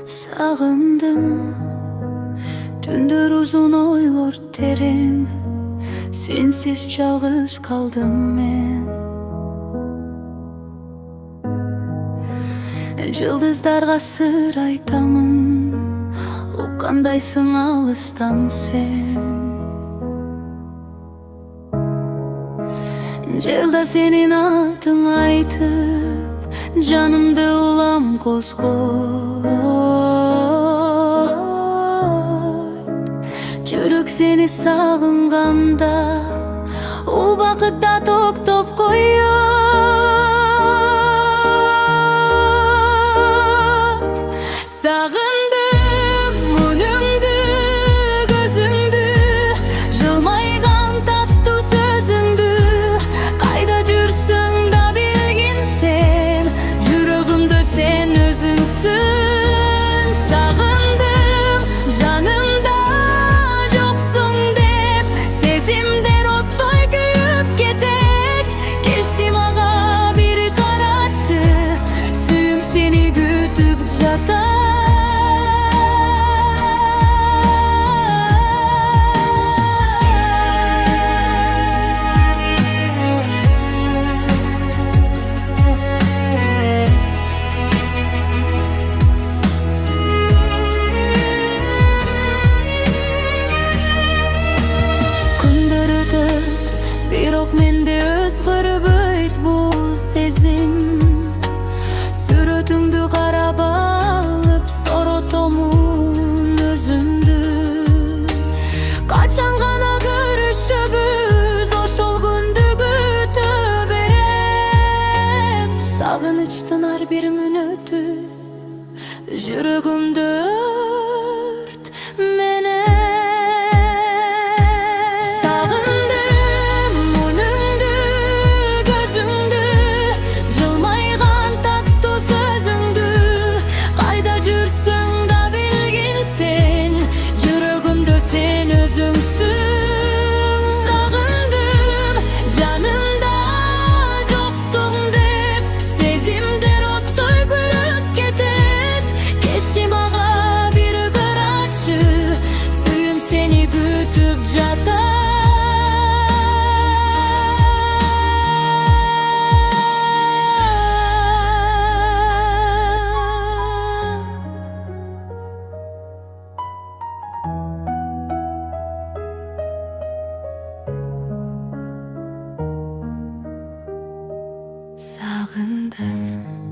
Sağındım, tündür uzun oylar terin, sensiz жалғыз kaldım men. Yıldızlarga sır aytamın, uqqandaysың alыстан sen. Жылда senin atың айтып, жанымды улам козгойт. Жүрөк сени сагынганда, убакытта токтоп коёт. Сагындым үнүңдү, көзүңдү, жылмайган таттуу сөзүңдү. Кайда жүрсүң да билгин сен, жүрөгүмдө сен өзүңсүң. Сагындым, жанымда жоксуң деп, сезимдер оттой күйүп кетет. Келчи мага бир карачы, сүйүм сени күтүп жатат. Күндөр өтөт, бирок менде өзгөрбөйт бул сезим. Сүрөтүңдү карап алып, соротомун өзүмдү. Качан гана көрүшөбүз, ошол күндү күтө берем. Сагынычтын ар бир мүнөтү жүрөгүмдө өрт менен. Сагындым үнүңдү, көзүңдү, жылмайган таттуу сөзүңдү. Кайда жүрсүң да билгин сен, жүрөгүмдө сен өзүңсүң. Сагындым, жанымда жоксуң деп, сезимдер оттой күйүп кетет. Келчи мага бир карачы, сүйүм сени күтүп жатат. Сагындым.